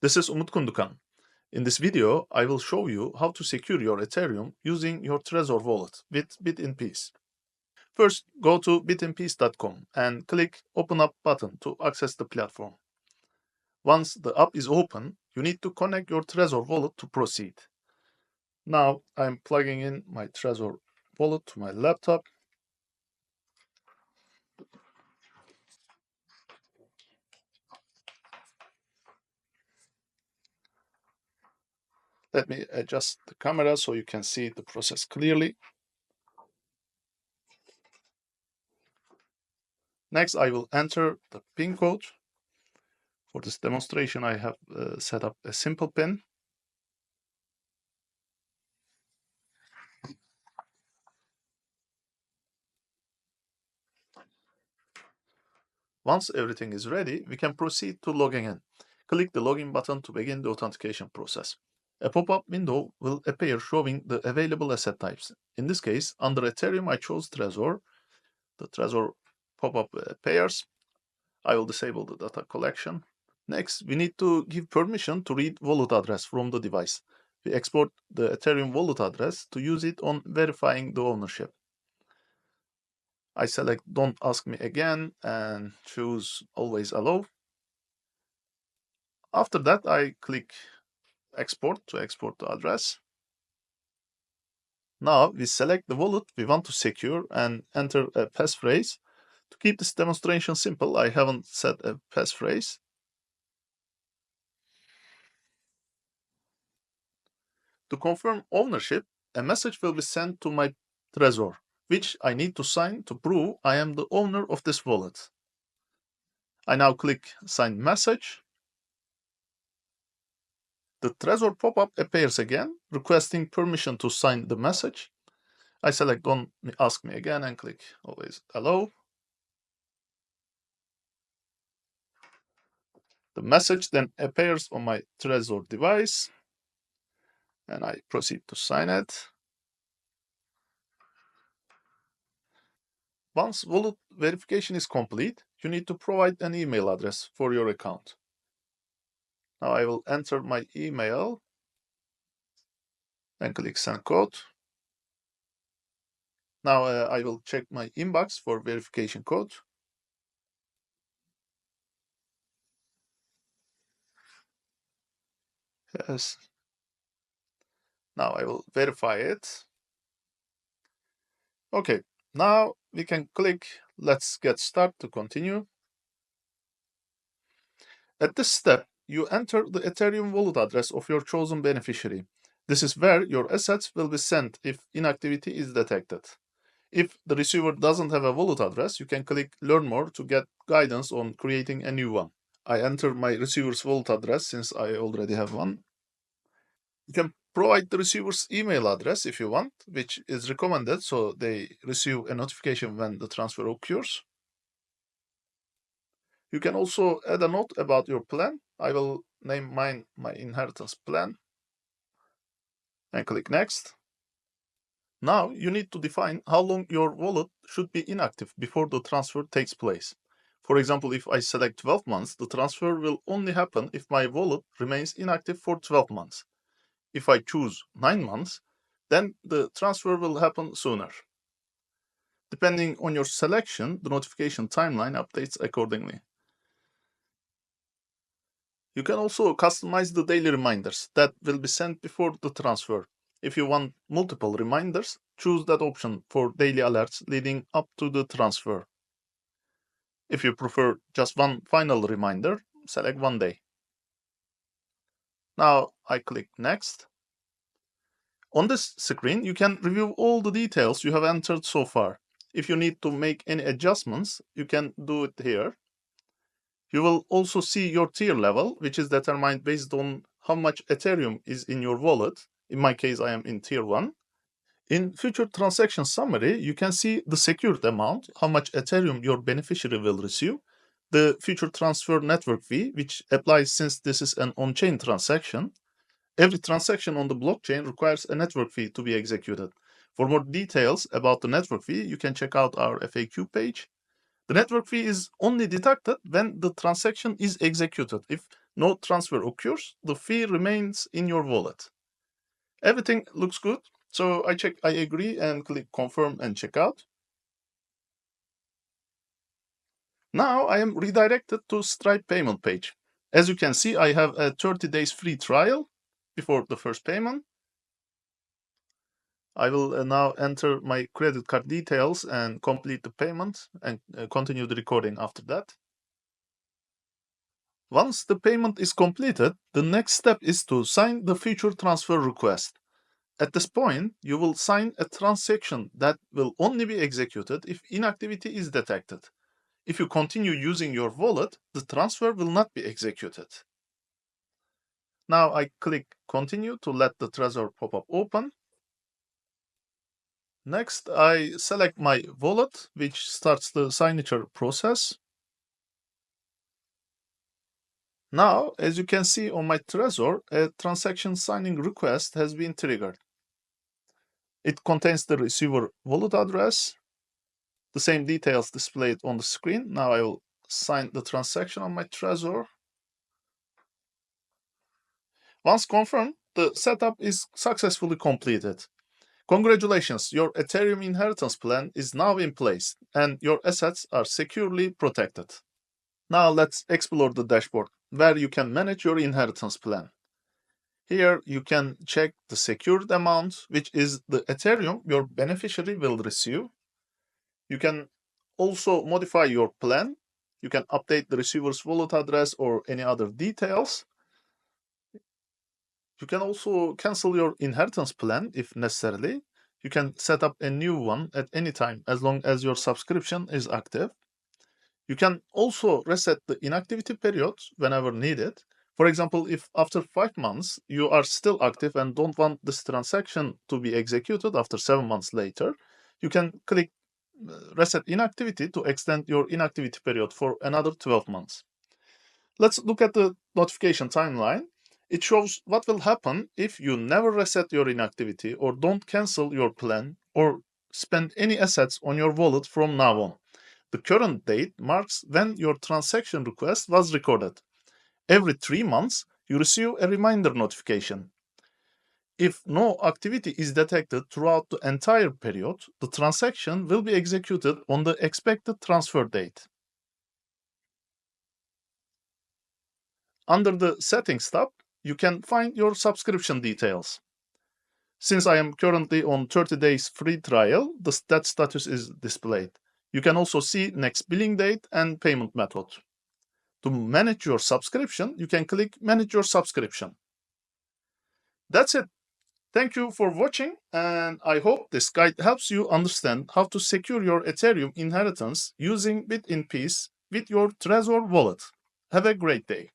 This is Umut Kundukan. In this video, I will show you how to secure your Ethereum using your Trezor wallet with BitInPeace. First, go to bitinpeace.com and click Open Up button to access the platform. Once the app is open, you need to connect your Trezor wallet to proceed. Now, I'm plugging in my Trezor wallet to my laptop. Let me adjust the camera so you can see the process clearly. Next, I will enter the PIN code. For this demonstration, I have set up a simple PIN. Once everything is ready, we can proceed to logging in. Click the login button to begin the authentication process. A pop-up window will appear showing the available asset types. In this case, under Ethereum, I chose Trezor. The Trezor pop-up appears. I will disable the data collection. Next, we need to give permission to read wallet address from the device. We export the Ethereum wallet address to use it on verifying the ownership. I select Don't Ask Me Again and choose Always Allow. After that, I click Export to export the address. Now we select the wallet we want to secure and enter a passphrase. To keep this demonstration simple, I haven't set a passphrase. To confirm ownership, a message will be sent to my Trezor, which I need to sign to prove I am the owner of this wallet. I now click Sign Message. The Trezor pop-up appears again, requesting permission to sign the message. I select Don't Ask Me Again and click Always Allow. The message then appears on my Trezor device, and I proceed to sign it. Once wallet verification is complete, you need to provide an email address for your account. Now I will enter my email and click Send Code. Now I will check my inbox for verification code. Yes. Now I will verify it. Okay, now we can click Let's Get Started to continue. At this step, you enter the Ethereum wallet address of your chosen beneficiary. This is where your assets will be sent if inactivity is detected. If the receiver doesn't have a wallet address, you can click Learn More to get guidance on creating a new one. I enter my receiver's wallet address since I already have one. You can provide the receiver's email address if you want, which is recommended so they receive a notification when the transfer occurs. You can also add a note about your plan. I will name mine my inheritance plan and click Next. Now you need to define how long your wallet should be inactive before the transfer takes place. For example, if I select 12 months, the transfer will only happen if my wallet remains inactive for 12 months. If I choose 9 months, then the transfer will happen sooner. Depending on your selection, the notification timeline updates accordingly. You can also customize the daily reminders that will be sent before the transfer. If you want multiple reminders, choose that option for daily alerts leading up to the transfer. If you prefer just one final reminder, select one day. Now I click Next. On this screen, you can review all the details you have entered so far. If you need to make any adjustments, you can do it here. You will also see your tier level, which is determined based on how much Ethereum is in your wallet. In my case, I am in tier 1. In future transaction summary, you can see the secured amount, how much Ethereum your beneficiary will receive, the future transfer network fee, which applies since this is an on-chain transaction. Every transaction on the blockchain requires a network fee to be executed. For more details about the network fee, you can check out our FAQ page. The network fee is only deducted when the transaction is executed. If no transfer occurs, the fee remains in your wallet. Everything looks good, so I check I agree and click confirm and check out. Now I am redirected to Stripe payment page. As you can see, I have a 30 days free trial before the first payment. I will now enter my credit card details and complete the payment and continue the recording after that. Once the payment is completed, the next step is to sign the future transfer request. At this point, you will sign a transaction that will only be executed if inactivity is detected. If you continue using your wallet, the transfer will not be executed. Now I click continue to let the Trezor pop-up open. Next, I select my wallet, which starts the signature process. Now, as you can see on my Trezor, a transaction signing request has been triggered. It contains the receiver wallet address, the same details displayed on the screen. Now I will sign the transaction on my Trezor. Once confirmed, the setup is successfully completed. Congratulations, your Ethereum inheritance plan is now in place and your assets are securely protected. Now let's explore the dashboard where you can manage your inheritance plan. Here you can check the secured amount, which is the Ethereum your beneficiary will receive. You can also modify your plan. You can update the receiver's wallet address or any other details. You can also cancel your inheritance plan if necessary. You can set up a new one at any time as long as your subscription is active. You can also reset the inactivity period whenever needed. For example, if after 5 months you are still active and don't want this transaction to be executed after 7 months later, you can click reset inactivity to extend your inactivity period for another 12 months. Let's look at the notification timeline. It shows what will happen if you never reset your inactivity or don't cancel your plan or spend any assets on your wallet from now on. The current date marks when your transaction request was recorded. Every 3 months, you receive a reminder notification. If no activity is detected throughout the entire period, the transaction will be executed on the expected transfer date. Under the Settings tab, you can find your subscription details. Since I am currently on 30 days free trial, that status is displayed. You can also see next billing date and payment method. To manage your subscription, you can click Manage your subscription. That's it. Thank you for watching, and I hope this guide helps you understand how to secure your Ethereum inheritance using BitInPeace with your Trezor wallet. Have a great day.